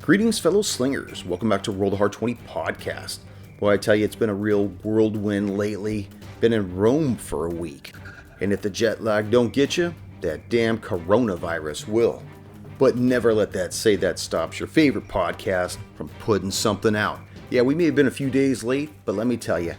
Greetings, fellow slingers. Welcome back to Roll the Hard 20 podcast. Boy, I tell you, it's been a real whirlwind lately. Been in Rome for a week. And if the jet lag don't get you, that damn coronavirus will. But never let that say that stops your favorite podcast from putting something out. Yeah, we may have been a few days late, but let me tell you,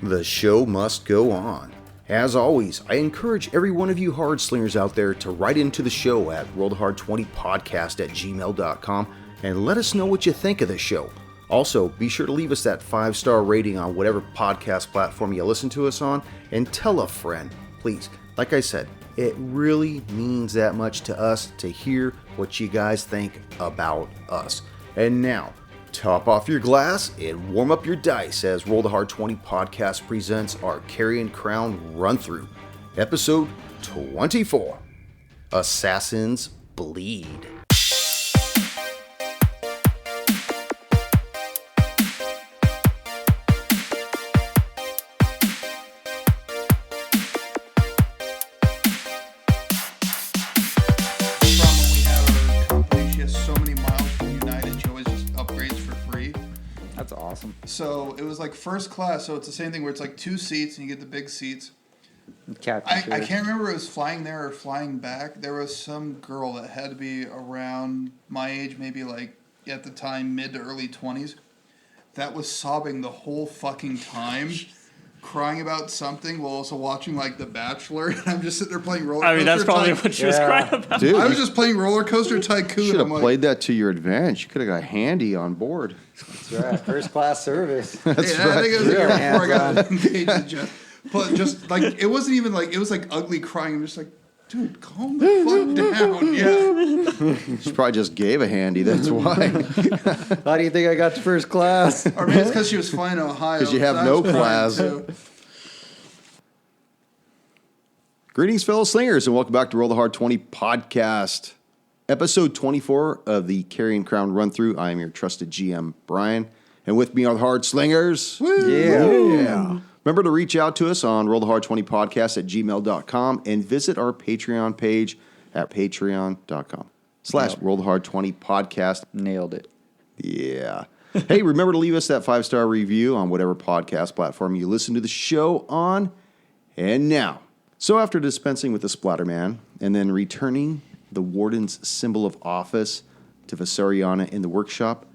the show must go on. As always, I encourage every one of you hard slingers out there to write into the show at rollthehard20podcast@gmail.com and let us know what you think of the show. Also, be sure to leave us that 5-star rating on whatever podcast platform you listen to us on, and tell a friend, please. Like I said, it really means that much to us to hear what you guys think about us. And now, top off your glass and warm up your dice as Roll the Hard 20 podcast presents our Carrion Crown Run-Through, episode 24, Assassins Bleed. So it was like first class, so it's the same thing where it's like 2 seats and you get the big seats. I can't remember if it was flying there or flying back. There was some girl that had to be around my age, maybe like at the time mid to early 20s, that was sobbing the whole fucking time, crying about something while also watching like The Bachelor. And I'm just sitting there playing roller coaster. I mean, that's probably what she was crying about. Dude, I was just playing Roller Coaster Tycoon. You should have played that to your advantage. You could have got Handy on board. That's right. First class service. That's right. I think it was the year before I got hands-on. engaged with Jeff. But just like, it wasn't even like, it was like ugly crying. I'm just like, dude, calm the fuck down. Yeah. She probably just gave a Handy. That's why. How do you think I got to first class? Or maybe it's because she was flying to Ohio. Because you have no class. Greetings, fellow slingers, and welcome back to Roll the Hard 20 podcast. Episode 24 of the Carrion Crown Run-Through. I am your trusted GM, Brian. And with me are the Hard Slingers. Woo! Yeah. Remember to reach out to us on rollthehard20podcast@gmail.com and visit our Patreon page at patreon.com/rollthehard20 podcast. Nailed it. Yeah. Hey, remember to leave us that 5-star review on whatever podcast platform you listen to the show on. And now, so after dispensing with the Splatterman and then returning the warden's symbol of office to Visariana in the workshop,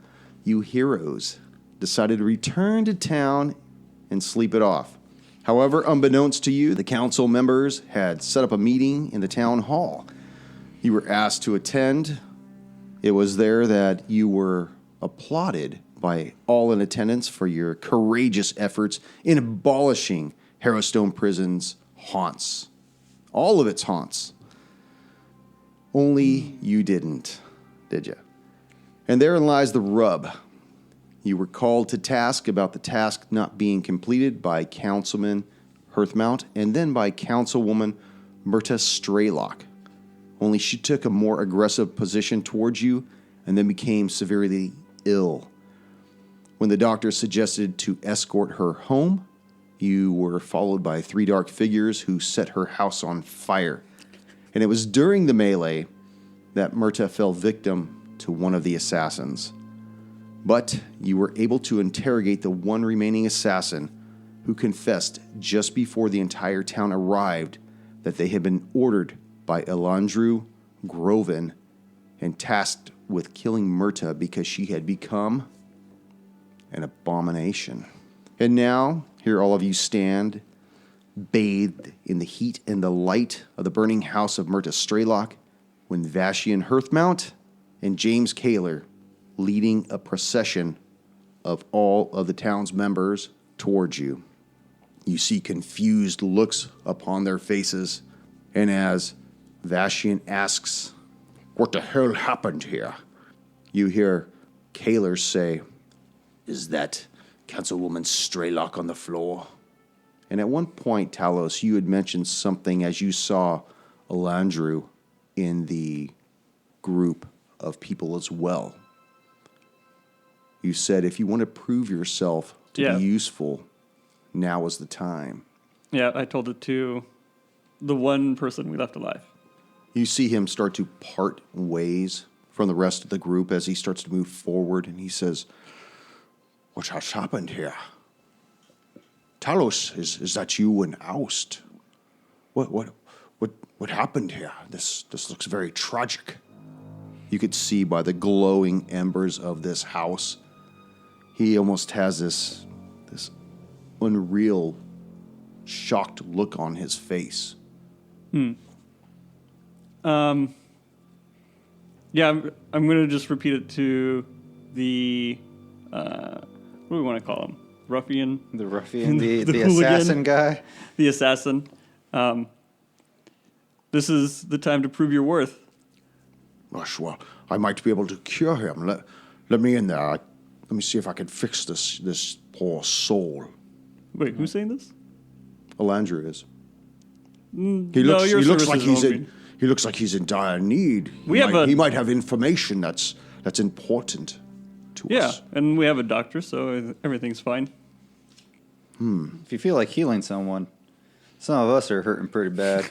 you heroes decided to return to town and sleep it off. However, unbeknownst to you, the council members had set up a meeting in the town hall. You were asked to attend. It was there that you were applauded by all in attendance for your courageous efforts in abolishing Harrowstone Prison's haunts. All of its haunts. Only you didn't, did you? And therein lies the rub. You were called to task about the task not being completed by Councilman Hearthmount and then by Councilwoman Myrta Straylock. Only she took a more aggressive position towards you and then became severely ill. When the doctor suggested to escort her home, you were followed by 3 dark figures who set her house on fire. And it was during the melee that Myrta fell victim to one of the assassins. But you were able to interrogate the one remaining assassin who confessed just before the entire town arrived that they had been ordered by Elandru Groven and tasked with killing Myrta because she had become an abomination. And now, here all of you stand, bathed in the heat and the light of the burning house of Myrta Straylock, when Vashian Hearthmount and James Kaler, leading a procession of all of the town's members towards you. You see confused looks upon their faces, and as Vashian asks, "What the hell happened here?" you hear Kaler say, "Is that Councilwoman Straylock on the floor?" And at one point, Talos, you had mentioned something as you saw Elandru in the group of people as well. You said if you want to prove yourself to be useful, now is the time. Yeah, I told it to the one person we left alive. You see him start to part ways from the rest of the group as he starts to move forward, and he says, "What has happened here? Tell us, is that you in oust? What happened here? This looks very tragic." You could see by the glowing embers of this house, he almost has this unreal, shocked look on his face. Yeah, I'm going to just repeat it to the, what do we want to call him? Ruffian? The ruffian, the hooligan, assassin guy. The assassin. This is the time to prove your worth. Gosh, well, I might be able to cure him. Let me in there. Let me see if I can fix this poor soul. Wait, who's saying this? Alandra is. He looks like he's in dire need. He might have information that's important to us. Yeah, and we have a doctor, so everything's fine. If you feel like healing someone, some of us are hurting pretty bad.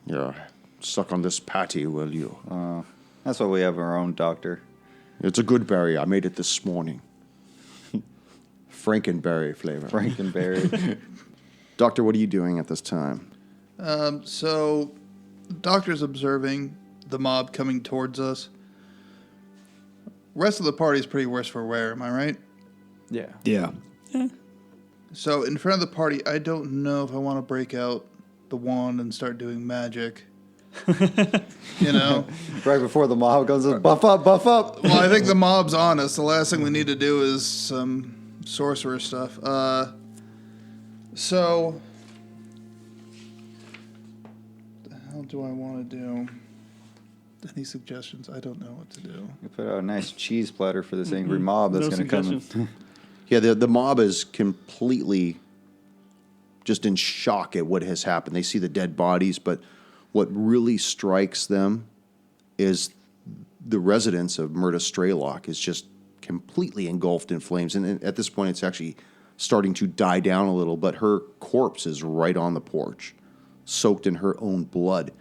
Yeah, suck on this patty, will you? That's why we have our own doctor. It's a good berry. I made it this morning. Frankenberry flavor. Frankenberry. Doctor, what are you doing at this time? So, the doctor's observing the mob coming towards us. Rest of the party's pretty worse for wear, am I right? Yeah. Yeah. So, in front of the party, I don't know if I want to break out the wand and start doing magic. You know? Right before the mob comes in, buff up, buff up. Well, I think the mob's on us. The last thing we need to do is some sorcerer stuff. So, what the hell do I want to do? Any suggestions? I don't know what to do. You put out a nice cheese platter for this angry mob that's No going to come in. suggestions. Yeah, the mob is completely just in shock at what has happened. They see the dead bodies, but what really strikes them is the residence of Myrta Straylock is just completely engulfed in flames. And at this point, it's actually starting to die down a little, but her corpse is right on the porch, soaked in her own blood.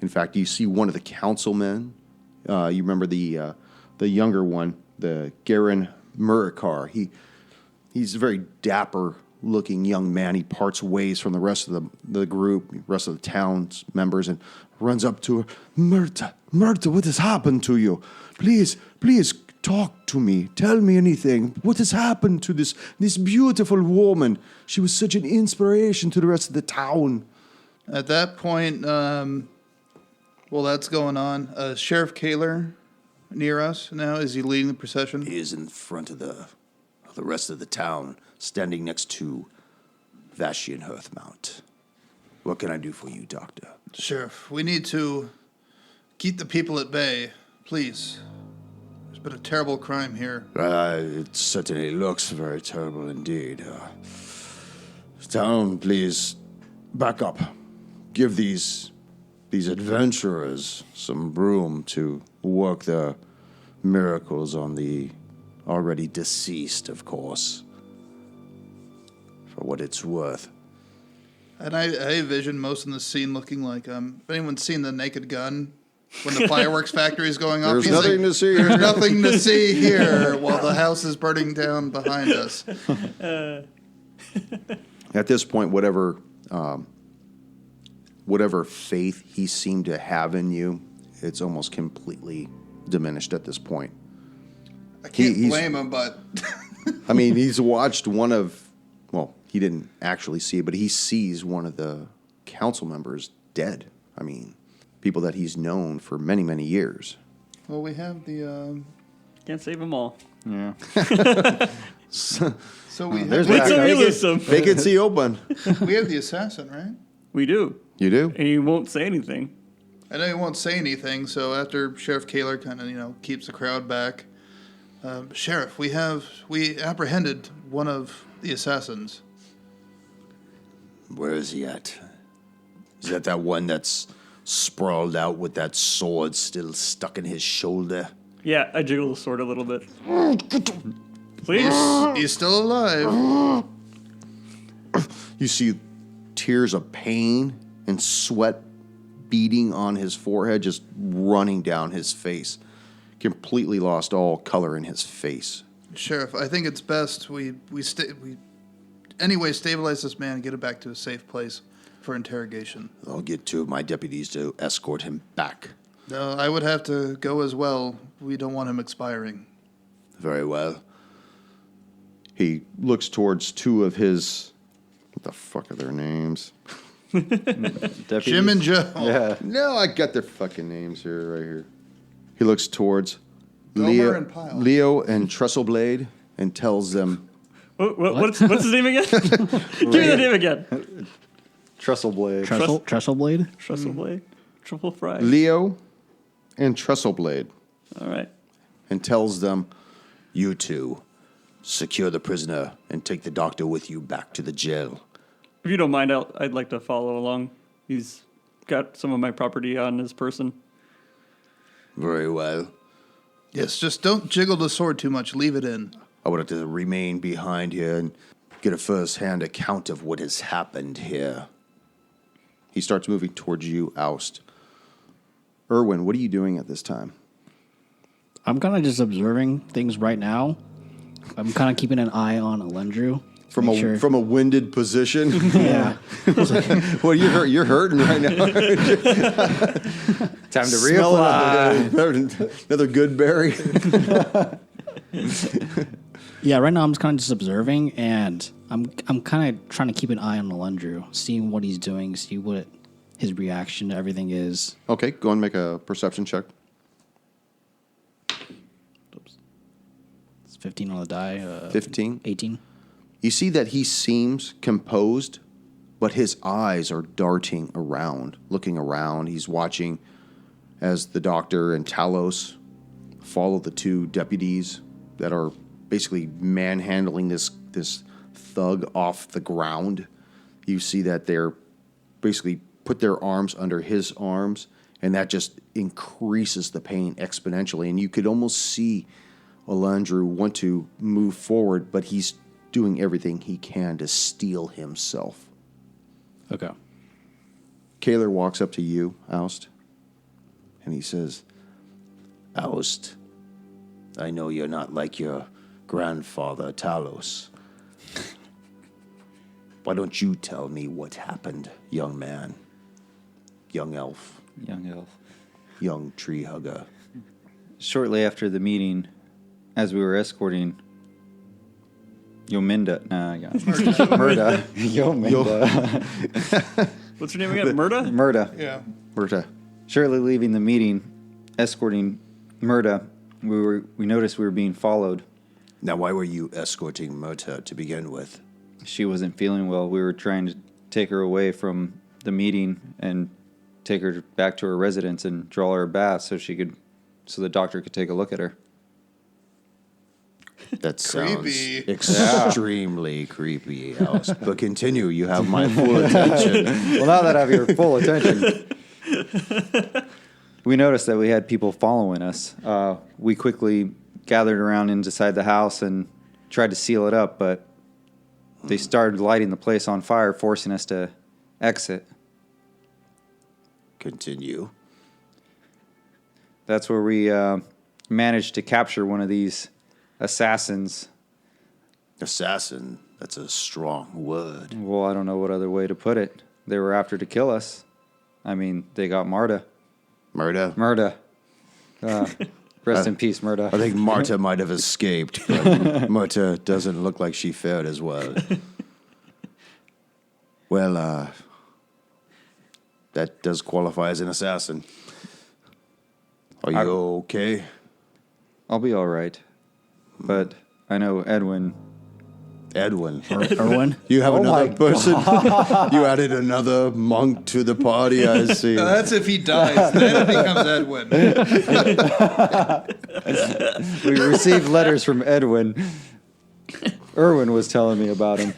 In fact, you see one of the councilmen. You remember the younger one, the Garen Murikar. He's a very dapper-looking young man. He parts ways from the rest of the group, the rest of the town's members, and runs up to her. Myrta, what has happened to you? Please, talk to me. Tell me anything. What has happened to this beautiful woman? She was such an inspiration to the rest of the town. At that point, well, that's going on. Sheriff Kaler near us now. Is he leading the procession? He is in front of the rest of the town, standing next to Vashian Hearthmount. What can I do for you, Doctor? Sheriff, we need to keep the people at bay, please. There's been a terrible crime here. It certainly looks very terrible indeed. Town, please, back up. Give these adventurers some room to work their miracles on the already deceased, of course. For what it's worth. And I envision most in the scene looking like, if anyone's seen The Naked Gun, when the fireworks factory is going off, There's he's nothing like, to see There's here. nothing to see here while the house is burning down behind us. At this point, whatever faith he seemed to have in you, it's almost completely diminished at this point. I can't blame him, but... I mean, he's watched he didn't actually see it, but he sees one of the council members dead. I mean, people that he's known for many, many years. Well, we have the... Can't save them all. Yeah. So we have, There's Wait till we that. lose some. Vacancy open. we have the assassin, right? We do. You do? And he won't say anything. I know he won't say anything, so after Sheriff Kaler kind of, keeps the crowd back, Sheriff, we apprehended one of the assassins. Where is he at? Is that one that's sprawled out with that sword still stuck in his shoulder? Yeah, I jiggle the sword a little bit. Please. He's still alive. You see tears of pain and sweat beading on his forehead, just running down his face. Completely lost all color in his face. Sheriff, I think it's best we stabilize this man and get him back to a safe place for interrogation. I'll get two of my deputies to escort him back. No, I would have to go as well. We don't want him expiring. Very well. He looks towards two of his... What the fuck are their names? Jim and Joe. Yeah. No, I got their fucking names here, right here. He looks towards Gomer and Pyle. Leo and Trestleblade and tells them... What's his name again? Give me the name again. Trestleblade. Trestleblade? Trestleblade. Triple fry. Leo and Trestleblade. All right. And tells them, you two, secure the prisoner and take the doctor with you back to the jail. If you don't mind, I'd like to follow along. He's got some of my property on his person. Very well. Yes, just don't jiggle the sword too much. Leave it in. I would have to remain behind here and get a first-hand account of what has happened here. He starts moving towards you, Oust. Erwin, what are you doing at this time? I'm kind of just observing things right now. I'm kind of keeping an eye on Alendru. From a winded position? Yeah. Well, you're hurting right now. Time to reapply. Another good berry. Yeah, right now I'm kind of just observing, and I'm kind of trying to keep an eye on Alendru, seeing what he's doing, see what his reaction to everything is. Okay, go and make a perception check. Oops. It's 15 on the die. 15? 18. You see that he seems composed, but his eyes are darting around, looking around. He's watching as the doctor and Talos follow the two deputies that are basically manhandling this thug off the ground. You see that they're basically put their arms under his arms, and that just increases the pain exponentially. And you could almost see Alendru want to move forward, but he's doing everything he can to steel himself. Okay. Kaler walks up to you, Oust, and he says, Oust, I know you're not like your grandfather, Talos. Why don't you tell me what happened, young man? Young elf. Young elf. Young tree hugger. Shortly after the meeting, as we were escorting Yominda. Nah, I got it. Murda. Yominda. What's her name again? Murda? Murda. Yeah. Murta. Shortly leaving the meeting, escorting Murda, we noticed we were being followed. Now, why were you escorting Murta to begin with? She wasn't feeling well. We were trying to take her away from the meeting and take her back to her residence and draw her a bath so the doctor could take a look at her. That sounds Creepy. extremely creepy, Alice. But continue. You have my full attention. Well, now that I have your full attention, we noticed that we had people following us. We quickly gathered around inside the house and tried to seal it up, but they started lighting the place on fire, forcing us to exit. Continue. That's where we managed to capture one of these assassins. Assassin. That's a strong word. Well, I don't know what other way to put it. They were after to kill us. I mean, they got Marta. Murda. Rest in peace, Murda. I think Marta might have escaped, but Marta doesn't look like she fared as well. Well, that does qualify as an assassin. Are you okay? I'll be all right. But I know Edwin. Erwin? You have Oh another my person? You added another monk to the party, I see. Now that's if he dies. Then it becomes Edwin. We received letters from Edwin. Erwin was telling me about him.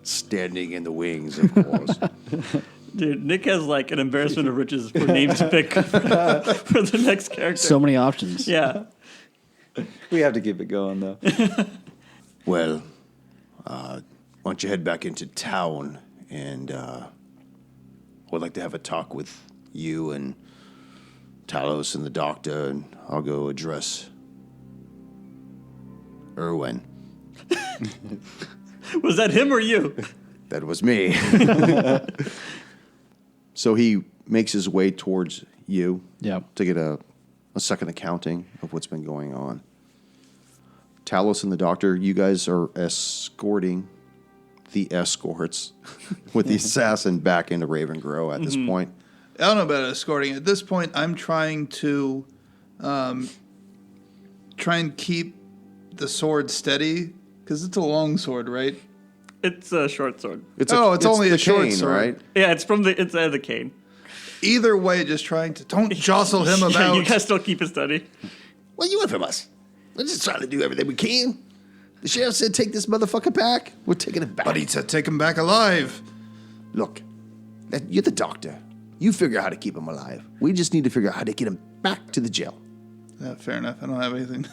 Standing in the wings, of course. Dude, Nick has like an embarrassment of riches for names to pick for the next character. So many options. Yeah. We have to keep it going, though. Well, why don't you head back into town and, would like to have a talk with you and Talos and the doctor, and I'll go address Erwin. Was that him or you? That was me. So he makes his way towards you to get a second accounting of what's been going on. Talos and the doctor, you guys are escorting the escorts with the assassin back into Raven Grow at this point. I don't know about escorting. At this point, I'm trying to keep the sword steady, because it's a long sword, right? It's a short sword. It's only a short sword, right? Yeah, it's the cane. Either way, just trying to don't jostle him about. Yeah, you guys still keep it steady. What do you want from us? We're just trying to do everything we can. The sheriff said take this motherfucker back. We're taking it back. But he said take him back alive. Look, you're the doctor. You figure out how to keep him alive. We just need to figure out how to get him back to the jail. Yeah, fair enough. I don't have anything.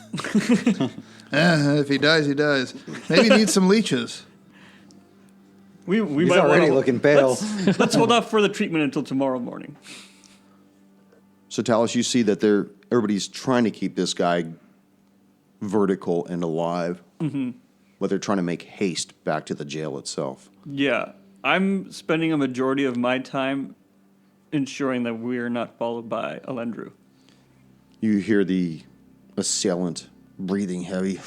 If he dies, he dies. Maybe he needs some leeches. We He's might already wanna, looking pale. Let's hold off for the treatment until tomorrow morning. So Talos, you see that everybody's trying to keep this guy vertical and alive, but they're trying to make haste back to the jail itself. Yeah, I'm spending a majority of my time ensuring that we're not followed by Alendru. You hear the assailant breathing heavy.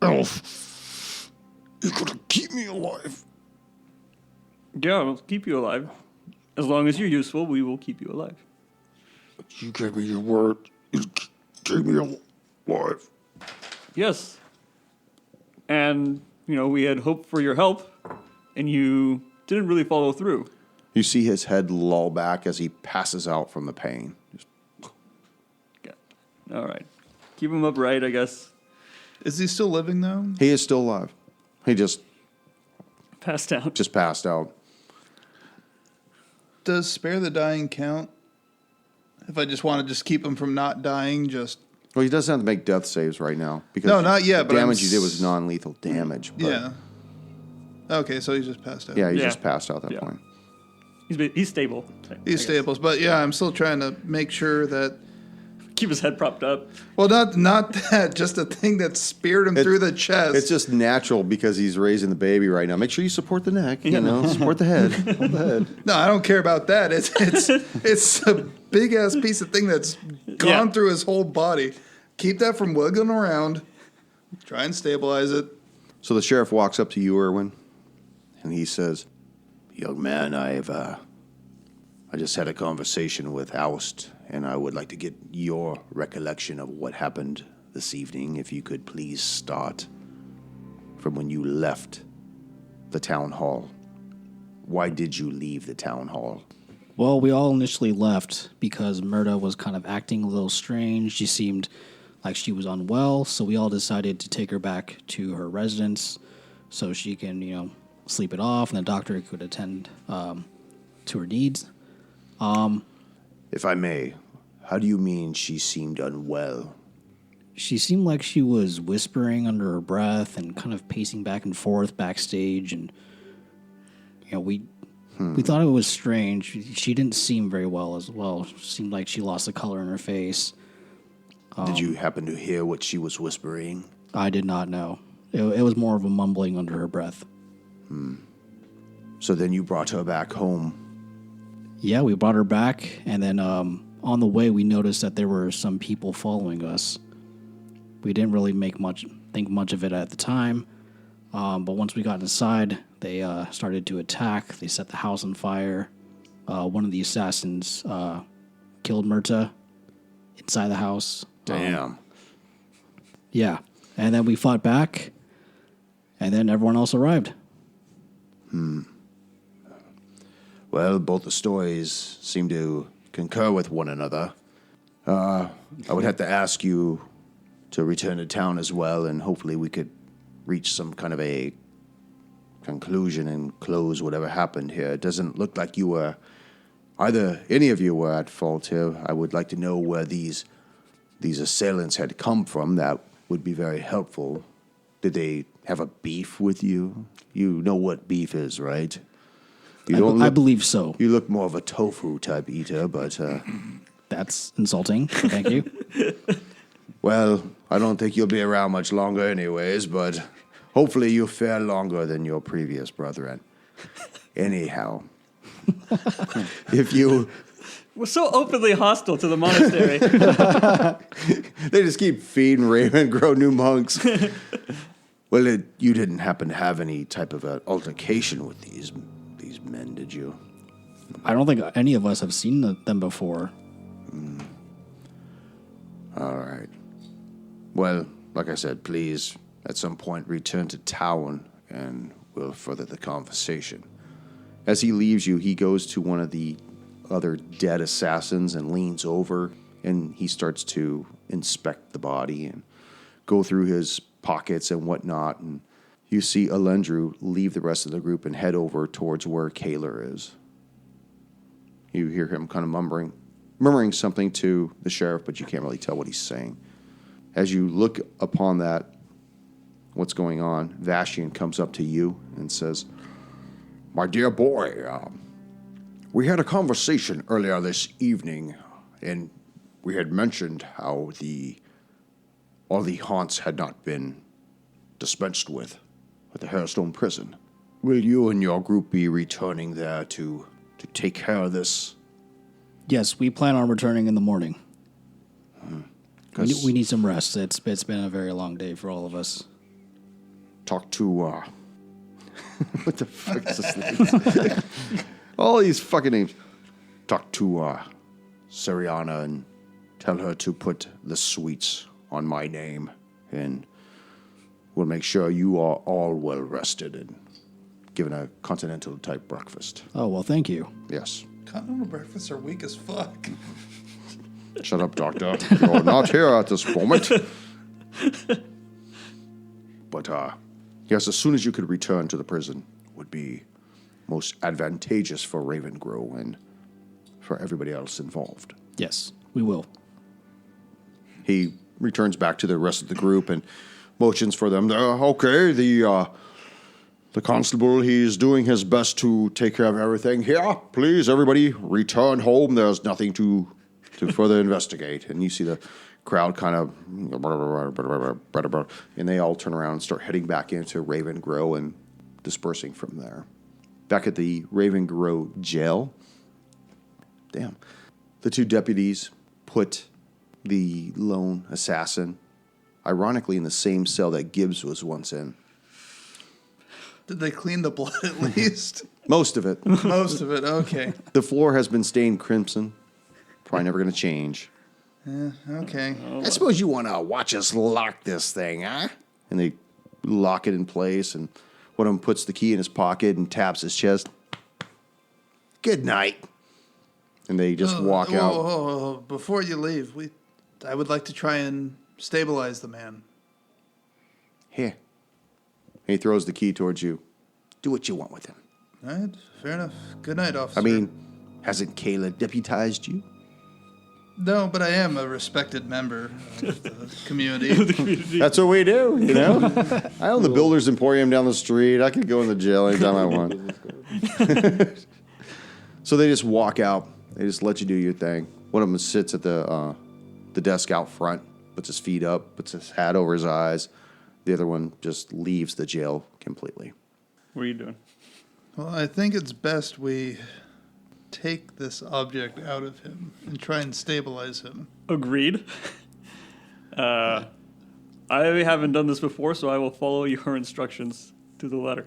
Elf, you're gonna keep me alive. Yeah, we'll keep you alive. As long as you're useful, we will keep you alive. You gave me your word. You keep me alive. Yes. And, we had hoped for your help, and you didn't really follow through. You see his head loll back as he passes out from the pain. Yeah. All right. Keep him upright, I guess. Is he still living though? He is still alive. He just Passed out. passed out. Does spare the dying count? If I just want to keep him from not dying, Well, he doesn't have to make death saves right now because No, not yet, The but damage you did was non-lethal damage. But yeah. Okay, so he's just passed out. yeah, he Yeah. just passed out at that Yeah. point. He's stable. He's staples, but yeah, I'm still trying to make sure that. Keep his head propped up. Well, not that, just the thing that speared him through the chest. It's just natural because he's raising the baby right now. Make sure you support the neck. Support the head. Hold the head. No, I don't care about that. It's a big ass piece of thing that's gone through his whole body. Keep that from wiggling around. Try and stabilize it. So the sheriff walks up to you, Erwin, and he says, "Young man, I just had a conversation with Oust, and I would like to get your recollection of what happened this evening. If you could please start from when you left the town hall. Why did you leave the town hall?" Well, we all initially left because Murda was kind of acting a little strange. She seemed like she was unwell, so we all decided to take her back to her residence so she can, sleep it off, and the doctor could attend to her needs. If I may, how do you mean she seemed unwell? She seemed like she was whispering under her breath and kind of pacing back and forth backstage, and we thought it was strange. She didn't seem very well as well. Seemed like she lost the color in her face. Did you happen to hear what she was whispering? I did not know. It was more of a mumbling under her breath. So then you brought her back home. Yeah, we brought her back, and then on the way we noticed that there were some people following us. We didn't really think much of it at the time, but once we got inside, they started to attack. They set the house on fire. One of the assassins killed Murta inside the house. Damn. Yeah, and then we fought back, and then everyone else arrived. Well, both the stories seem to concur with one another. I would have to ask you to return to town as well, and hopefully we could reach some kind of a conclusion and close whatever happened here. It doesn't look like you were, any of you were at fault here. I would like to know where these assailants had come from. That would be very helpful. Did they have a beef with you? You know what beef is, right? I believe so. You look more of a tofu type eater, but That's insulting. Thank you. well, I don't think you'll be around much longer, anyways. But hopefully, you'll fare longer than your previous brethren. Anyhow, if you We're so openly hostile to the monastery. they just keep feeding Raven grow new monks. Well, you didn't happen to have any type of an altercation with these men, did you? I don't think any of us have seen them before. All right. Well, like I said, please, at some point, return to town, and we'll further the conversation. As he leaves you, he goes to one of the other dead assassins and leans over, and he starts to inspect the body and go through his pockets and whatnot, and you see Alendru leave the rest of the group and head over towards where Kaler is. You hear him kind of murmuring something to the sheriff, but you can't really tell what he's saying. As you look upon that, what's going on, Vashian comes up to you and says, "My dear boy, we had a conversation earlier this evening, and we had mentioned how all the haunts had not been dispensed with at the Hairstone prison. Will you and your group be returning there to take care of this?" Yes, we plan on returning in the morning. We need some rest. It's been a very long day for all of us. Talk to, what the fuck is this name? All these fucking names. Talk to, Sariana and tell her to put the sweets on my name, and we'll make sure you are all well rested and given a continental type breakfast. Oh, well, thank you. Yes. Continental breakfasts are weak as fuck. Shut up, Doctor. You're not here at this moment. But, yes, as soon as you could return to the prison would be most advantageous for Ravengrow and for everybody else involved. Yes, we will. He returns back to the rest of the group and motions for them. Okay, the constable, he's doing his best to take care of everything here. Please, everybody, return home. There's nothing to further investigate. And you see the crowd kind of, and they all turn around and start heading back into Ravengrow and dispersing from there. Back at the Ravengrow jail, damn, the two deputies put the lone assassin, ironically, in the same cell that Gibbs was once in. Did they clean the blood at least? Most of it. Most of it, okay. The floor has been stained crimson. Probably never going to change. Yeah, okay. I suppose you want to watch us lock this thing, huh? And they lock it in place, and one of them puts the key in his pocket and taps his chest. Good night. And they just walk out. Before you leave, I would like to try and stabilize the man. Here. And he throws the key towards you. Do what you want with him. All right, fair enough. Good night, officer. I mean, hasn't Kayla deputized you? No, but I am a respected member of the community. That's what we do, you know? I own the Builder's Emporium down the street. I could go in the jail anytime I want. So they just walk out. They just let you do your thing. One of them sits at the desk out front, puts his feet up, puts his hat over his eyes. The other one just leaves the jail completely. What are you doing? Well, I think it's best we take this object out of him and try and stabilize him. Agreed. I haven't done this before, so I will follow your instructions to the letter.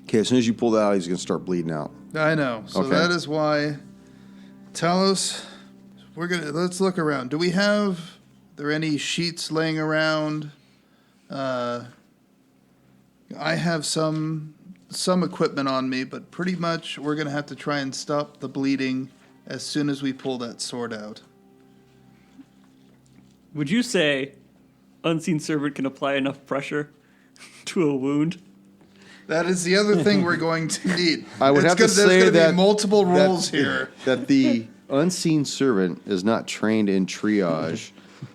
Okay, as soon as you pull that out, he's going to start bleeding out. I know. So Okay. that is why, Talos, let's look around. Do we have, there any sheets laying around? I have some equipment on me, but pretty much we're going to have to try and stop the bleeding as soon as we pull that sword out. Would you say Unseen Servant can apply enough pressure to a wound? That is the other thing we're going to need. I would have to say there's that be multiple roles here. That the unseen servant is not trained in triage.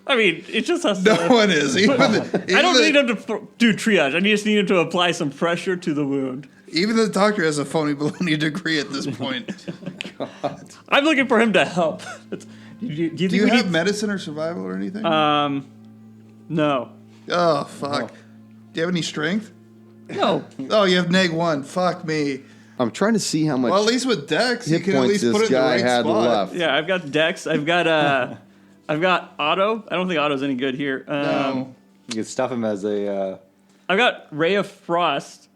I mean, it just has to... No one is. I don't need him to do triage. I just need him to apply some pressure to the wound. Even the doctor has a phony baloney degree at this point. I'm looking for him to help. Do you have medicine or survival or anything? No. Oh, fuck. Do you have any strength? No. Oh, you have -1. Fuck me. I'm trying to see how much. Well, at least with Dex, you hit can at points least put this it in the guy right had spot. left. Yeah, I've got Dex. I've got Auto. I don't think Auto's any good here. No. You could stuff him as a. I've got Ray of Frost.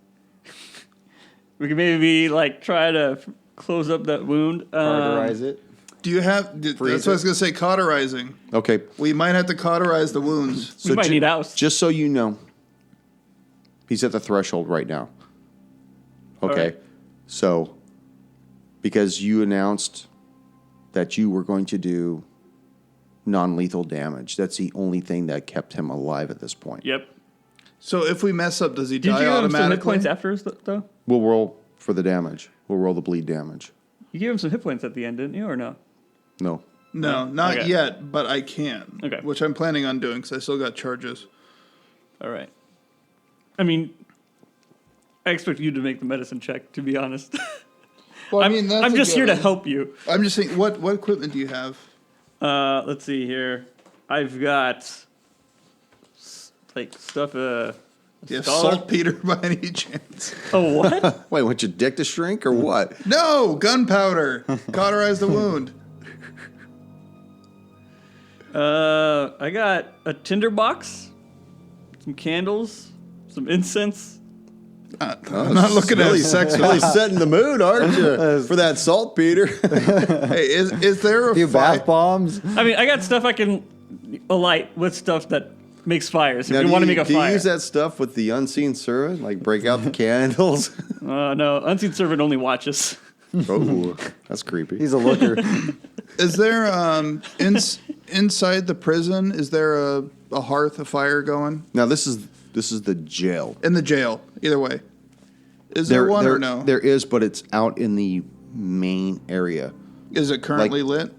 We could maybe try to close up that wound. Cauterize it. Do you have... That's what I was going to say, cauterizing. Okay. We might have to cauterize the wounds. We might need oust. Just so you know, he's at the threshold right now. Okay. Right. So, because you announced that you were going to do non-lethal damage, that's the only thing that kept him alive at this point. Yep. So if we mess up, does he Did die you give him some hit automatically? points after us, though? We'll roll for the damage. We'll roll the bleed damage. You gave him some hit points at the end, didn't you, or no? No. No, not Okay. yet, but I can. Okay. Which I'm planning on doing because I still got charges. All right. I mean, I expect you to make the medicine check, to be honest. Well, I'm just here to help you. I'm just saying, what equipment do you have? Let's see here. I've got stuff. Do you have skull? saltpeter by any chance? Oh, what? Wait, want your dick to shrink or what? No, gunpowder. Cauterize the wound. I got a tinder box, some candles, some incense. I'm not looking at sex. Really setting the mood, aren't you? For that saltpeter. Hey, is there a few fire? bath bombs. I mean, I got stuff I can alight with stuff that makes fires. If Now, you want to make a do fire. you use that stuff with the unseen servant? Like break out the candles? No, Unseen Servant only watches. Oh, that's creepy. He's a looker. Is there inside the prison? Is there a hearth, a fire going Now this is the jail. in the jail? Either way, is there one or no? There is, but it's out in the main area. Is it currently lit?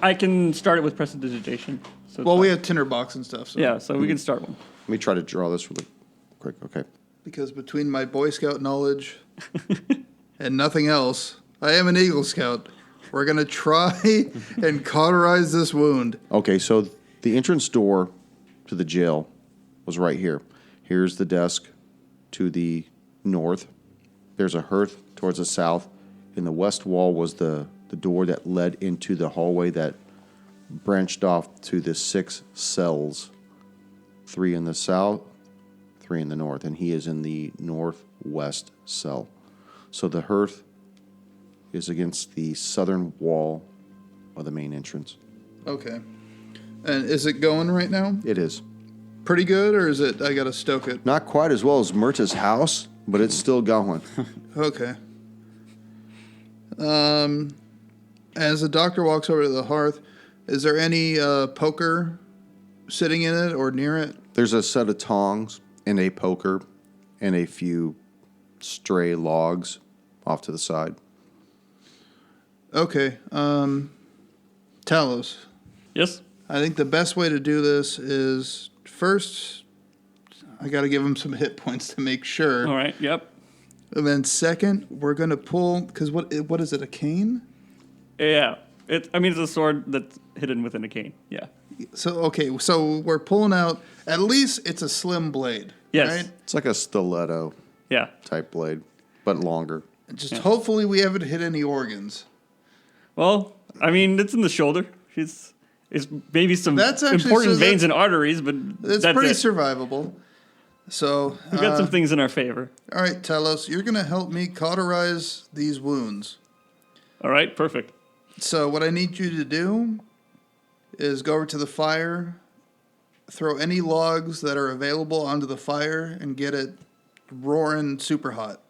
I can start it with prestidigitation. So Well, we have tinderbox and stuff. So. yeah, so we can start one. Let me try to draw this really quick. Okay. Because between my Boy Scout knowledge and nothing else, I am an Eagle Scout. We're going to try and cauterize this wound. Okay, so the entrance door to the jail was right here. Here's the desk to the north. There's a hearth towards the south. In the west wall was the door that led into the hallway that branched off to the 6 cells. 3 in the south, 3 in the north, and he is in the northwest cell. So the hearth is against the southern wall of the main entrance. Okay. And is it going right now? It is. Pretty good, or is it, I got to stoke it? Not quite as well as Myrta's house, but it's still going. Okay. As the doctor walks over to the hearth, is there any poker sitting in it or near it? There's a set of tongs and a poker and a few stray logs off to the side. Okay. Talos, Yes? I think the best way to do this is first, I got to give him some hit points to make sure. All right, yep. And then second, we're going to pull, because what is it, a cane? Yeah. It's a sword that's hidden within a cane. Yeah. So we're pulling out, at least it's a slim blade. Yes. Right? It's like a stiletto Yeah. type blade, but longer. Just hopefully we haven't hit any organs. Well, it's in the shoulder. It's maybe some That's actually- important so veins and arteries, but It's that's pretty it. survivable. So, We've got some things in our favor. all right, Talos, you're going to help me cauterize these wounds. All right, perfect. So what I need you to do is go over to the fire, throw any logs that are available onto the fire, and get it roaring super hot.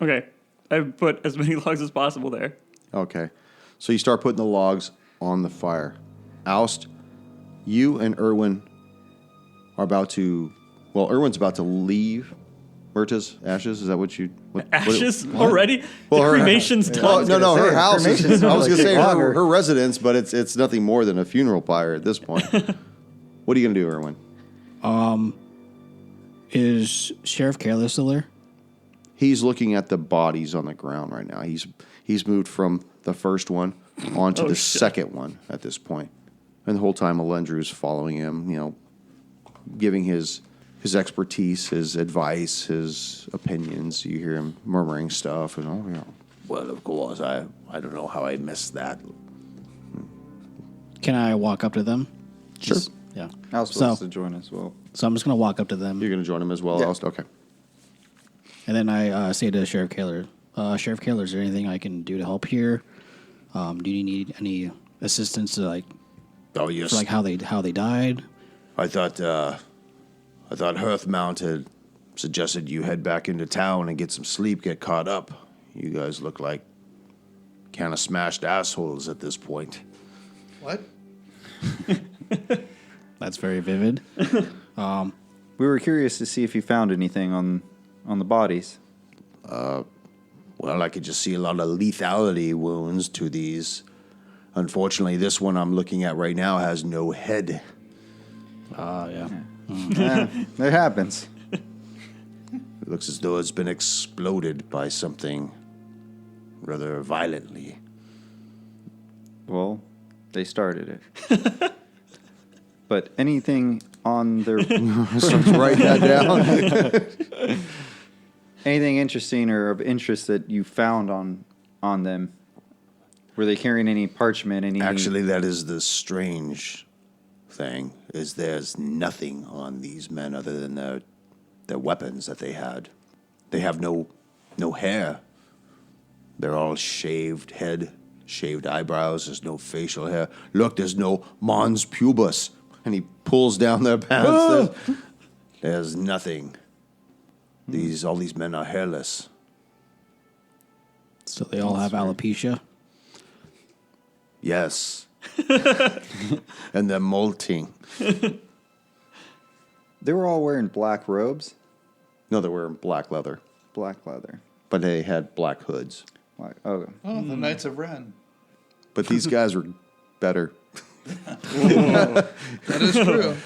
Okay. I've put as many logs as possible there. Okay. So you start putting the logs on the fire. Oust, you and Irwin are about to... Well, Irwin's about to leave Myrta's ashes. Is that what you... Ashes already? Well, the her- cremation's Well, done. no, her say, house is... cremation's I was like going to say longer. her residence, but it's nothing more than a funeral pyre at this point. What are you going to do, Irwin? Is Sheriff Careless still there? He's looking at the bodies on the ground right now. He's moved from the first one onto the second one at this point. And the whole time Alendru's following him, giving his expertise, his advice, his opinions. You hear him murmuring stuff and well, of course, I don't know how I missed that. Can I walk up to them? Sure. Yeah. I was supposed to join as well. So I'm just going to walk up to them. You're going to join him as well, Yeah. Alst? Okay. And then I say to Sheriff Kaler, Sheriff Kaler, is there anything I can do to help here? Do you need any assistance to Oh, yes. for how they died? I thought Hearthmount had suggested you head back into town and get some sleep, get caught up. You guys look like kind of smashed assholes at this point. What? That's very vivid. We were curious to see if you found anything on the bodies. Well, I could just see a lot of lethality wounds to these. Unfortunately, this one I'm looking at right now has no head. Yeah. It happens. It looks as though it's been exploded by something rather violently. Well, they started it. But anything on their... Starts writing that down. anything interesting or of interest that you found on them? Were they carrying any parchment? Actually, that is the strange thing, is there's nothing on these men other than their weapons that they had. They have no hair. They're all shaved head, shaved eyebrows. There's no facial hair. Look, there's no mons pubis. And he pulls down their pants. There's nothing. All these men are hairless. So they all have alopecia? Yes. And they're molting. They were all wearing black robes. No, they're wearing black leather. Black leather. But they had black hoods. Like, oh, Oh, the Knights of Ren. But these guys were better. That is true.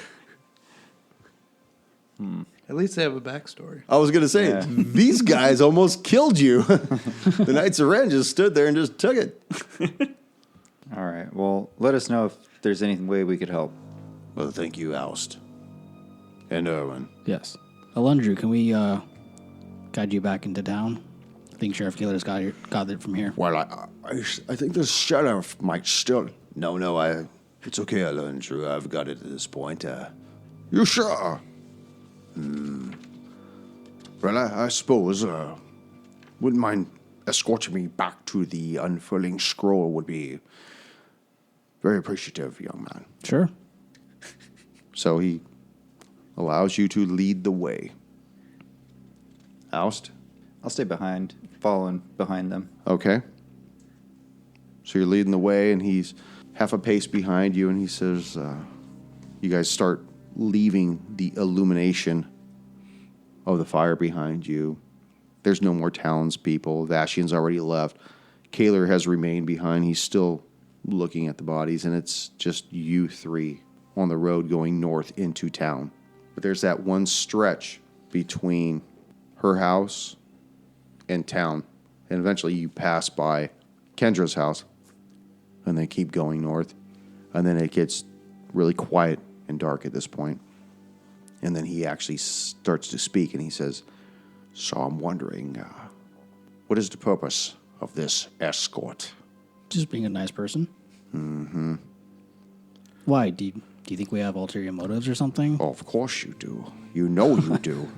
At least they have a backstory. I was going to say, Yeah. these guys almost killed you. The Knights of Ren just stood there and just took it. all right. Well, let us know if there's any way we could help. Well, thank you, Oust. And Erwin. Yes. Alundru, can we guide you back into town? I think Sheriff Kaler's got it from here. Well, I think the sheriff might still... No, it's okay, Alundru. I've got it at this point. You sure? Well, I suppose, wouldn't mind escorting me back to the unfurling scroll would be very appreciative, young man. Sure. So he allows you to lead the way. Oust? I'll stay behind, following behind them. Okay. So you're leading the way, and he's half a pace behind you, and he says, you guys start leaving the illumination of the fire behind you. There's no more townspeople. Vashian's already left. Kaler has remained behind. He's still looking at the bodies, and it's just you three on the road going north into town. But there's that one stretch between her house and town, and eventually you pass by Kendra's house, and they keep going north, and then it gets really quiet and dark at this point. And then he actually starts to speak, and he says, so I'm wondering, what is the purpose of this escort? Just being a nice person. Mm-hmm. Why? Do you think we have ulterior motives or something? Oh, of course you do. You know you do.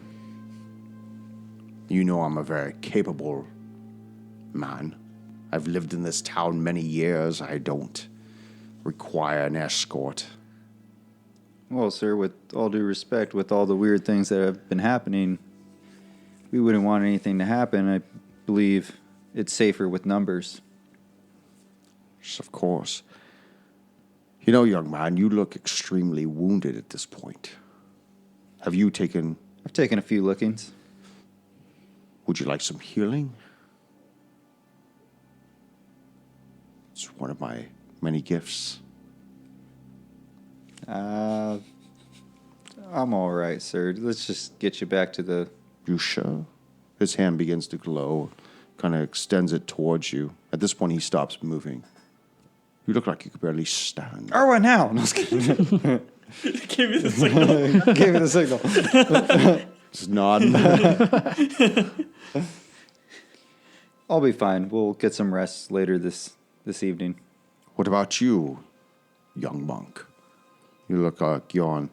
You know I'm a very capable man. I've lived in this town many years. I don't require an escort. Well, sir, with all due respect, with all the weird things that have been happening, we wouldn't want anything to happen. I believe it's safer with numbers. Yes, of course. You know, young man, you look extremely wounded at this point. Have you taken... I've taken a few lookings. Would you like some healing? It's one of my many gifts. I'm all right, sir. Let's just get you back to the... You sure? His hand begins to glow, kind of extends it towards you. At this point, he stops moving. You look like you could barely stand. Erwin, now. No, I was kidding. Give me the signal. Gave me the signal. Just nodding. I'll be fine. We'll get some rest later this evening. What about you, young monk? You look like you're on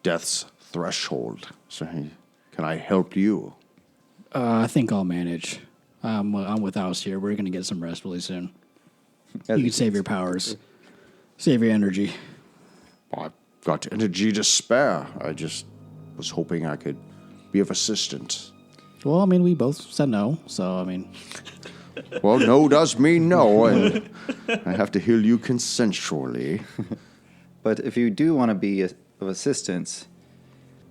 death's threshold. So, can I help you? I think I'll manage. I'm with House here. We're going to get some rest really soon. You can save your powers. Save your energy. I've got energy to spare. I just was hoping I could be of assistance. Well, I mean, we both said no, so, I mean... Well, no does mean no, and I have to heal you consensually. But if you do want to be of assistance,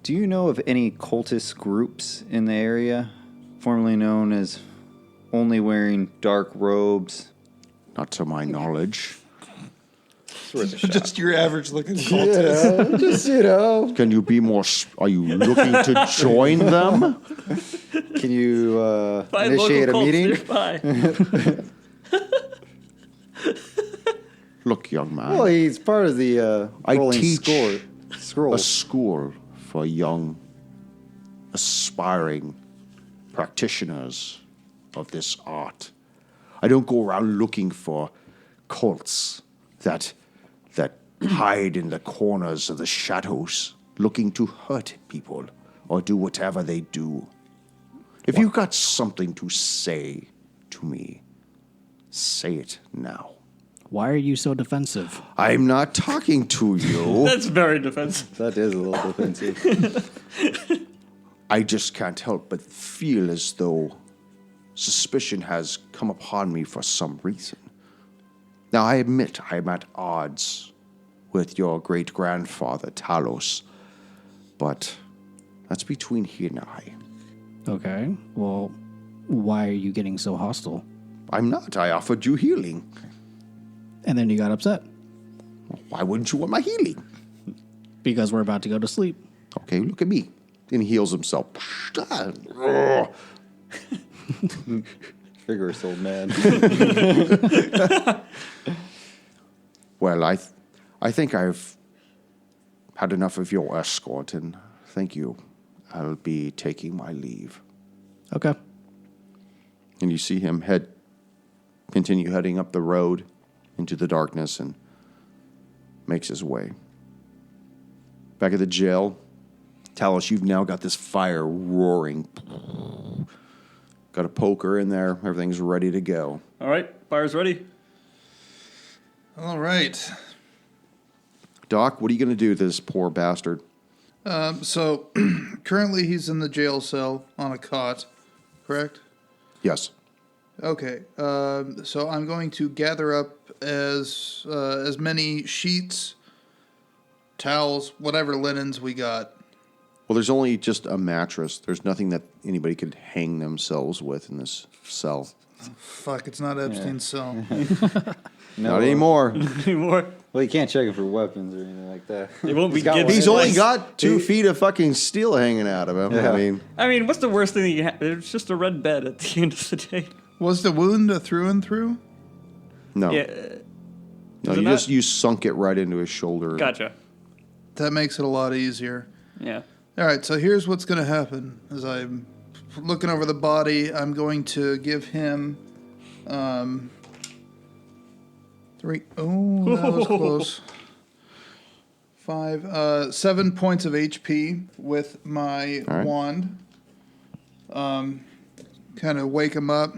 do you know of any cultist groups in the area, formerly known as only wearing dark robes? Not to my knowledge. Just your average looking cultist. Just, Can you be more... Are you looking to join them? Can you Find initiate a local meeting? cults nearby. Look, young man. Well, he's part of the I rolling teach scroll. a school for young, aspiring practitioners of this art. I don't go around looking for cults that hide in the corners of the shadows, looking to hurt people or do whatever they do. If you've got something to say to me, say it now. Why are you so defensive? I'm not talking to you. That's very defensive. That is a little defensive. I just can't help but feel as though suspicion has come upon me for some reason. Now, I admit I'm at odds with your great-grandfather, Talos, but that's between he and I. Okay, well, why are you getting so hostile? I'm not. I offered you healing. And then you got upset. Why wouldn't you want my healing? Because we're about to go to sleep. Okay, look at me. And he heals himself. Vigorous old man. Well, I think I've had enough of your escort, and thank you. I'll be taking my leave. Okay. And you see him continue heading up the road into the darkness and makes his way. Back at the jail, Talos, you've now got this fire roaring. Got a poker in there. Everything's ready to go. All right, fire's ready. All right. Doc, what are you going to do to this poor bastard? So currently he's in the jail cell on a cot, correct? Yes. Okay. So I'm going to gather up as many sheets, towels, whatever linens we got. Well, there's only just a mattress. There's nothing that anybody could hang themselves with in this cell. Fuck, it's not Epstein's cell. Not anymore. Anymore. Well, you can't check it for weapons or anything like that. It won't be He's got given. one. He's only Nice. got 2 feet of fucking steel hanging out of him. Yeah. I mean, what's the worst thing that you have? It's just a red bed at the end of the day. Was the wound a through and through? No. Yeah, No, Is it you not? you sunk it right into his shoulder. gotcha. That makes it a lot easier. Yeah. All right, so here's what's going to happen. As I'm looking over the body, I'm going to give him 3. Oh, that was close. 7 points of HP with my All right. wand. Kind of wake him up.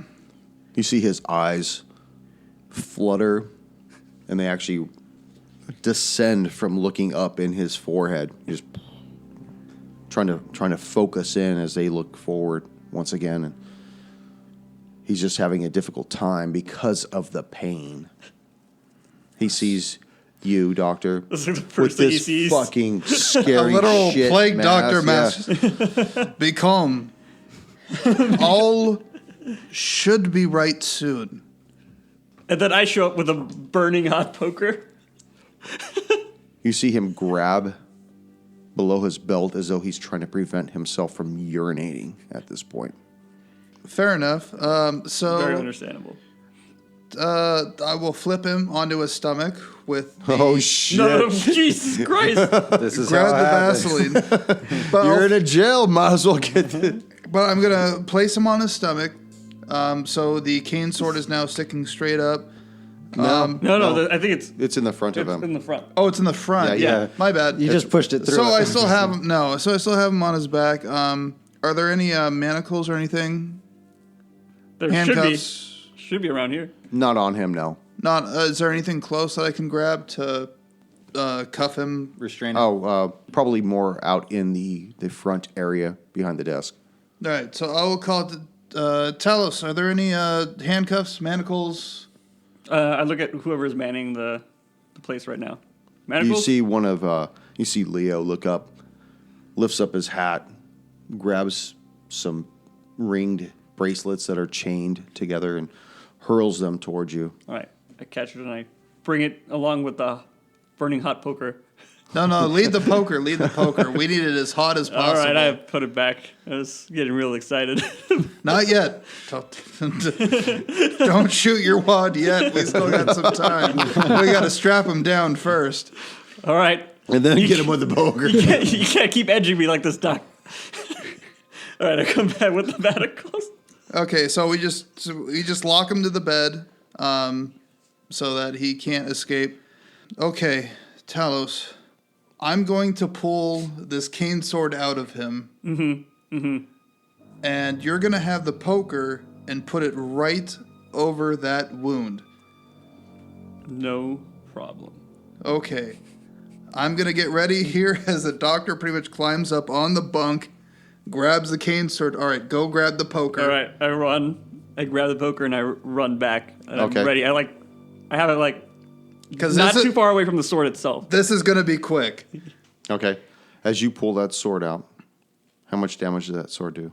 You see his eyes flutter, and they actually descend from looking up in his forehead. Just trying to focus in as they look forward once again, and he's just having a difficult time because of the pain. He sees you, Doctor, This is the with first thing he this sees. fucking A scary literal shit plague doctor mask. mask. Be calm. All should be right soon. And then I show up with a burning hot poker. You see him grab below his belt as though he's trying to prevent himself from urinating at this point. Fair enough. Very understandable. I will flip him onto his stomach with the, Oh shit! No, Jesus Christ. This is grab how it the happens. Vaseline. But You're in a jail. Might as well get the. But I'm gonna place him on his stomach. So the cane sword is now sticking straight up. No, I think It's in the front of it's him. in the front. Oh, it's in the front. Yeah. My bad. You just pushed it through. So I still have him. No, so I still have him on his back. Are there any manacles or anything? There Handcuffs. should be around here. Not on him, no. Not. Is there anything close that I can grab to cuff him? Restrain it. Oh, probably more out in the front area behind the desk. All right. So I will call it. Talos, are there any handcuffs, manacles? I look at whoever's manning the place right now. You Manacles? see Leo look up, lifts up his hat, grabs some ringed bracelets that are chained together and hurls them towards you. All right. I catch it and I bring it along with the burning hot poker. No, lead the poker. Lead the poker. We need it as hot as possible. All right, I put it back. I was getting real excited. Not yet. Don't shoot your wad yet. We still got some time. We got to strap him down first. All right. And then get him with the poker. You can't keep edging me like this, Doc. All right, I come back with the manacles. Okay, so we just lock him to the bed, so that he can't escape. Okay, Talos, I'm going to pull this cane sword out of him. And you're going to have the poker and put it right over that wound. No problem. Okay. I'm going to get ready here as the doctor pretty much climbs up on the bunk, grabs the cane sword. All right, go grab the poker. All right, I run. I grab the poker and I run back. And Okay. I'm ready. I have it not too far away from the sword itself. This is going to be quick. Okay. As you pull that sword out, how much damage does that sword do?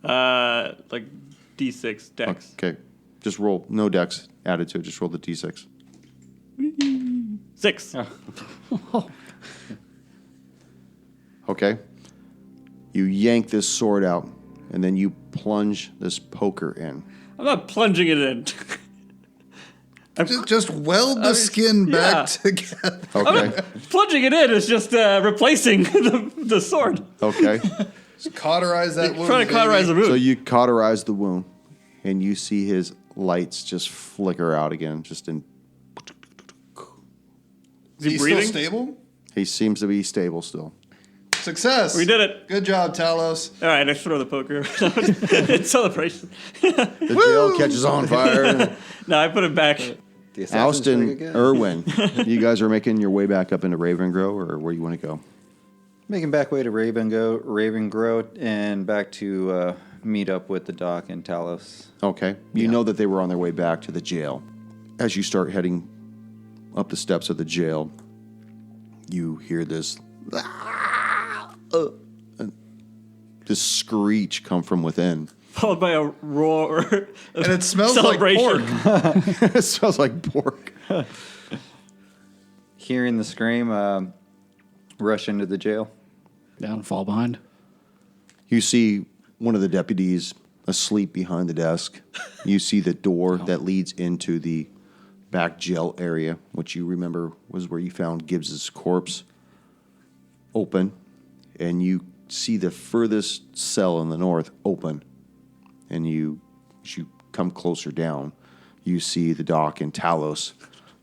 D6 dex. Okay. Just roll. No dex added to it. Just roll the d6. 6. Okay. You yank this sword out, and then you plunge this poker in. I'm not plunging it in. Just weld the skin back together. Okay. Plunging it in is just replacing the sword. Okay. Just cauterize that wound. Trying to cauterize the wound. So you cauterize the wound, and you see his lights just flicker out again. Just in. Is he He's breathing? still stable? He seems to be stable still. Success. We did it. Good job, Talos. All right, I throw the poker. It's celebration. The jail catches on fire. No, I put it back. The assassin's Austin, pretty good. Irwin, you guys are making your way back up into Ravengrow, or where do you want to go? Making back way to Ravengrow and back to meet up with the Doc and Talos. Okay. You know that they were on their way back to the jail. As you start heading up the steps of the jail, you hear this this screech come from within. Followed by a roar of And it smells celebration. like pork. It smells like pork. Hearing the scream, rush into the jail. Down, fall behind. You see one of the deputies asleep behind the desk. You see the door that leads into the back jail area, which you remember was where you found Gibbs's corpse, open. And you see the furthest cell in the north open. And as you come closer down, you see the Doc and Talos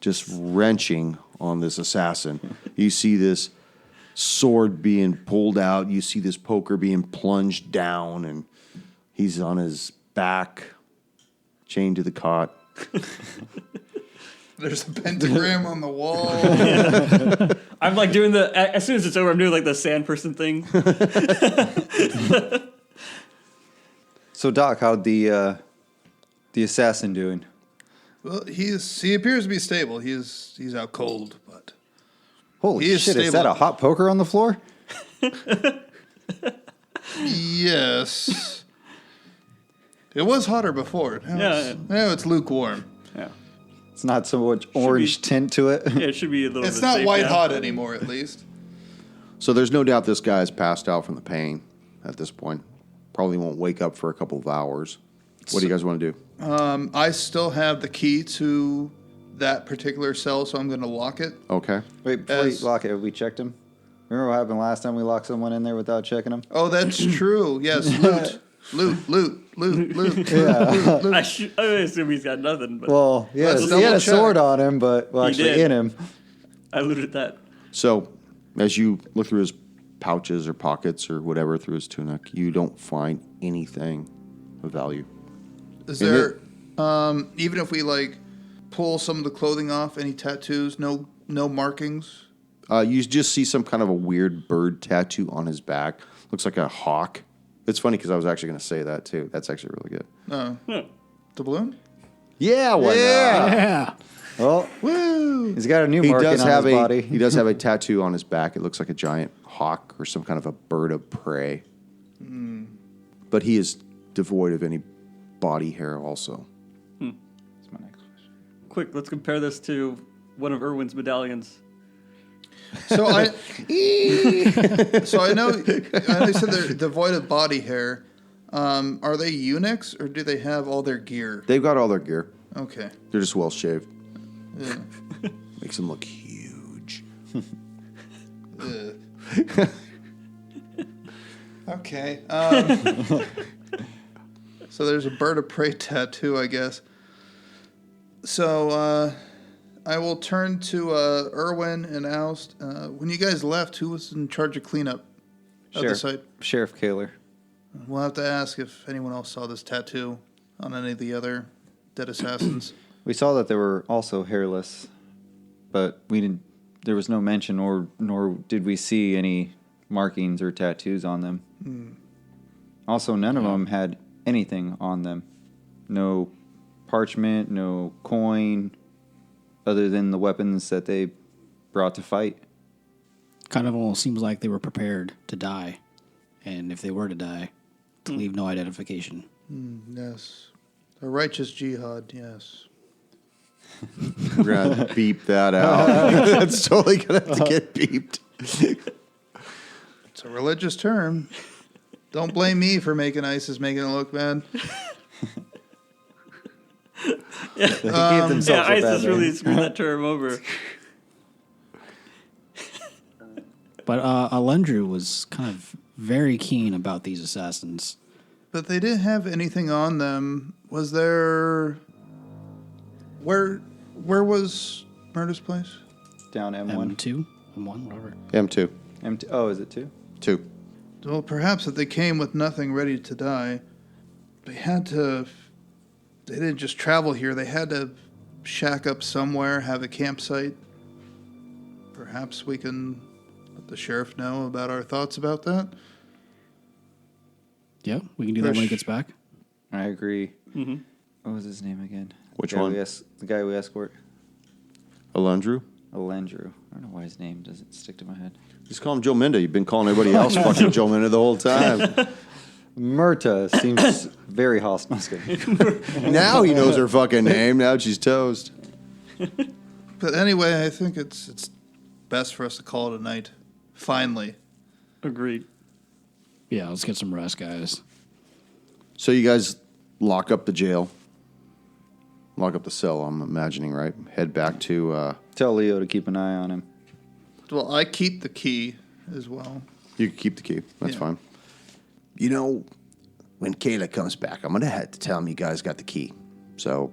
just wrenching on this assassin. You see this sword being pulled out. You see this poker being plunged down, and he's on his back, chained to the cot. There's a pentagram on the wall. I'm doing as soon as it's over, I'm doing the sand person thing. So, Doc, how'd the assassin doing? Well, he appears to be stable. He's out cold, but Holy He is shit, is stable. that a hot poker on the floor? yes. It was hotter before. Now it's lukewarm. Yeah. It's not so much orange tint to it. Yeah, it should be a little It's bit not safe white now. hot anymore, at least. So there's no doubt this guy's passed out from the pain at this point. Probably won't wake up for a couple of hours. What do you guys want to do? I still have the key to that particular cell, so I'm going to lock it. Okay. Wait, before you lock it, have we checked him? Remember what happened last time we locked someone in there without checking them? Oh, that's true. Yes, loot. Yeah. I assume he's got nothing, but Well, he had Let's a double sword check. on him, but actually did. in him. I looted that. So, as you look through his pouches or pockets or whatever through his tunic, you don't find anything of value. Is there, even if we like pull some of the clothing off, any tattoos, no markings? You just see some kind of a weird bird tattoo on his back. Looks like a hawk. It's funny because I was actually going to say that too. That's actually really good. The balloon? Yeah, why not? Yeah. Well, Woo! he's got a new He marking does on have his body. he does have a tattoo on his back. It looks like a giant hawk or some kind of a bird of prey. But he is devoid of any body hair also. That's my next question. Quick, let's compare this to one of Irwin's medallions. So I know they said they're devoid of body hair. Are they eunuchs or do they have all their gear? They've got all their gear. Okay. They're just well shaved. Yeah. Makes them look huge. Okay. So there's a bird of prey tattoo, I guess. So I will turn to Irwin and Oust. When you guys left, who was in charge of cleanup of the site? Sheriff Kaler. We'll have to ask if anyone else saw this tattoo on any of the other dead assassins. We saw that they were also hairless, but we didn't. There was no mention, nor did we see any markings or tattoos on them. Also, none of them had anything on them. No parchment, no coin, other than the weapons that they brought to fight. Kind of almost seems like they were prepared to die. And if they were to die, to leave no identification. Yes. A righteous jihad, yes. We're going to have to beep that out. That's totally going to have to get beeped. It's a religious term. Don't blame me for making ISIS making it look bad. They gave themselves a bad ISIS name. really screwed that term over. But Alendru was kind of very keen about these assassins. But they didn't have anything on them. Was there... Where was Murder's place? Down M1. M2? M1, whatever. M2. M2. Oh, is it 2? 2. Well, perhaps if they came with nothing ready to die, they had to... They didn't just travel here. They had to shack up somewhere, have a campsite. Perhaps we can let the sheriff know about our thoughts about that. Yeah, we can do that when he gets back. I agree. Mm-hmm. What was his name again? Which one? The guy we escort. Alundru? Alendru. I don't know why his name doesn't stick to my head. Just call him Joe Minda. You've been calling everybody else fucking Joe Minda the whole time. Murta seems very hostile. Now he knows her fucking name. Now she's toast. But anyway, I think it's best for us to call it a night. Finally. Agreed. Yeah, let's get some rest, guys. So you guys lock up the jail. Lock up the cell, I'm imagining, right? Head back to... Tell Leo to keep an eye on him. Well, I keep the key as well. You can keep the key. That's fine. You know, when Kayla comes back, I'm going to have to tell him you guys got the key. So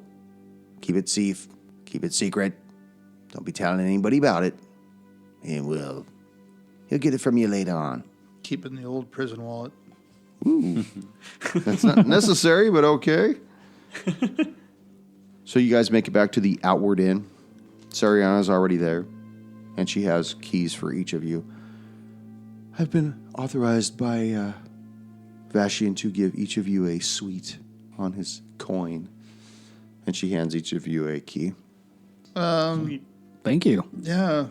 keep it safe. Keep it secret. Don't be telling anybody about it. And he'll get it from you later on. Keep it in the old prison wallet. Ooh. That's not necessary, but okay. So you guys make it back to the Outward Inn. Sariana's already there, and she has keys for each of you. I've been authorized by Vashian to give each of you a suite on his coin. And she hands each of you a key. Thank you. Yeah.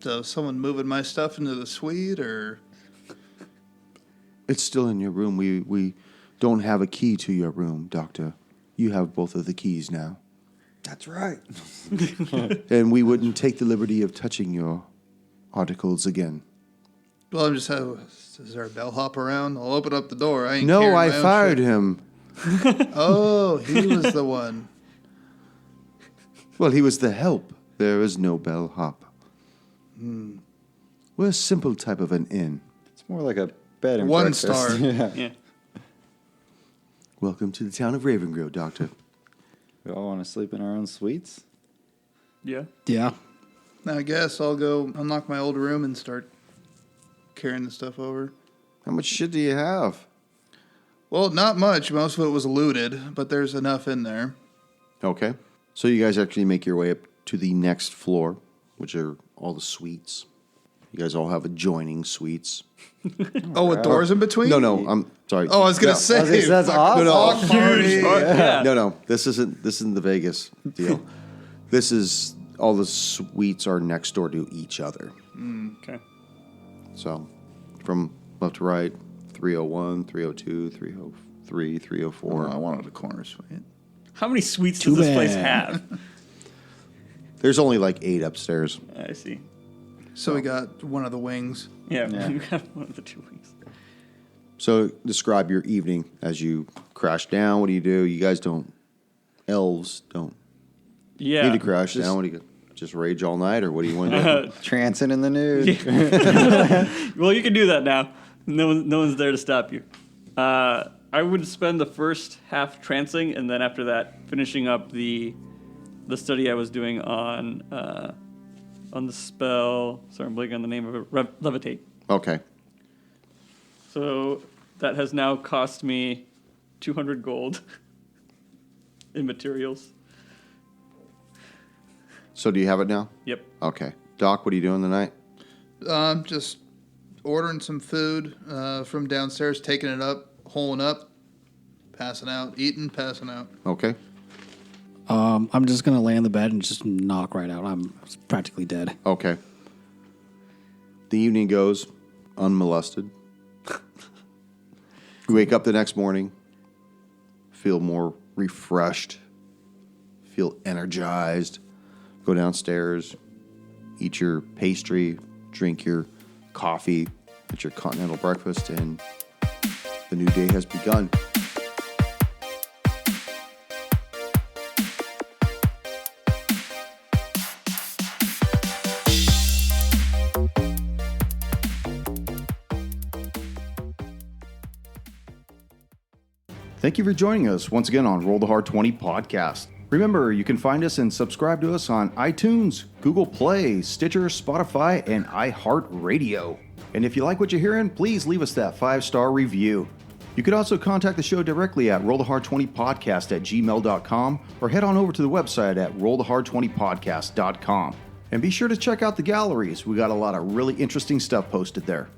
So someone moving my stuff into the suite, or... It's still in your room. We don't have a key to your room, Doctor. You have both of the keys now. That's right. And we wouldn't take the liberty of touching your articles again. Well, I'm just... Is there a bellhop around? I'll open up the door. I ain't No, carrying I my own fired shit. him Oh, he was the one. Well, he was the help. There is no bellhop. We're a simple type of an inn. It's more like a bed and One breakfast. star. Yeah. Welcome to the town of Ravengrove, Doctor. We all want to sleep in our own suites. Yeah. Yeah. I guess I'll go unlock my old room and start carrying the stuff over. How much shit do you have? Well, not much. Most of it was looted, but there's enough in there. Okay. So you guys actually make your way up to the next floor, which are all the suites. You guys all have adjoining suites. Oh, with doors in between? No, I'm sorry. Oh, I was gonna say that's awesome. block party. Yeah. No. This isn't the Vegas deal. This is all the suites are next door to each other. Okay. So from left to right, 301, 302, 303, 304. Oh, I wanted a corner suite. How many suites Too does this place bad. have? There's only like 8 upstairs. I see. So we got one of the wings. Yeah, Yeah. you got one of the 2 wings. So describe your evening as you crash down. What do? You guys don't. Elves don't Yeah. need to crash down. What do you just rage all night, or what do you want to do? Trancing in the nude. Well, you can do that now. No one's there to stop you. I would spend the first half trancing, and then after that, finishing up the study I was doing on the spell. Sorry, I'm blanking on the name of it. Levitate. Okay. So that has now cost me 200 gold in materials. So do you have it now? Yep. Okay. Doc, what are you doing tonight? Just ordering some food from downstairs, taking it up, holing up, passing out, eating, passing out. Okay. I'm just gonna lay in the bed and just knock right out. I'm practically dead. Okay. The evening goes unmolested. You wake up the next morning, feel more refreshed, feel energized, go downstairs, eat your pastry, drink your coffee, eat your continental breakfast, and the new day has begun. Thank you for joining us once again on Roll the Hard 20 podcast. Remember, you can find us and subscribe to us on iTunes, Google Play, Stitcher, Spotify, and iHeart Radio. And if you like what you're hearing, please leave us that 5-star review. You can also contact the show directly at rollthehard20podcast@gmail.com or head on over to the website at rollthehard20podcast.com. And be sure to check out the galleries. We got a lot of really interesting stuff posted there.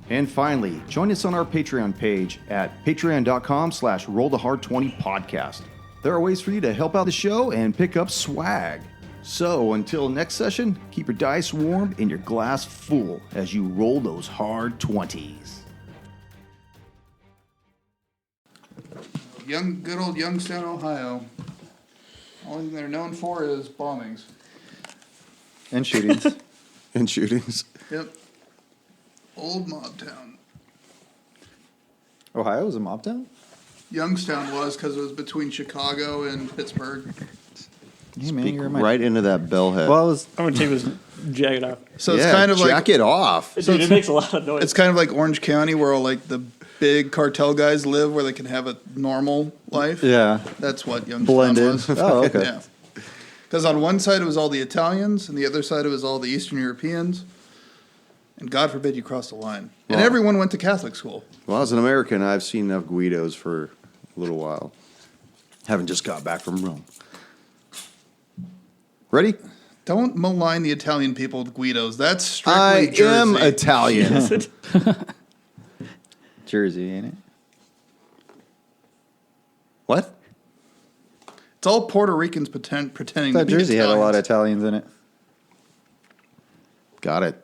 And finally, join us on our Patreon page at patreon.com/rollthehard20podcast. There are ways for you to help out the show and pick up swag. So until next session, keep your dice warm and your glass full as you roll those hard 20s. Good old Youngstown, Ohio. Only thing they're known for is bombings. And shootings. And shootings. Yep. Old mob town. Ohio was a mob town? Youngstown was because it was between Chicago and Pittsburgh. Hey, man, Speak you're my... right into that bellhead. Well, I was... I'm gonna take this jacket off. So it's kind of like jack it off. Dude, it makes a lot of noise. it's kind of like Orange County, where all like the big cartel guys live, where they can have a normal life. Yeah. That's what Youngstown Blended. was. Oh, okay. Yeah. Because on one side it was all the Italians, and the other side it was all the Eastern Europeans. And God forbid you cross the line. And Wow. everyone went to Catholic school. Well, as an American, I've seen enough Guidos for a little while. Haven't just got back from Rome. Ready? Don't malign the Italian people with Guidos. That's I strictly am Jersey. Italian. Jersey, ain't it? What? It's all Puerto Ricans pretending I to thought be Jersey had a lot of Italians. Italians in it. Got it.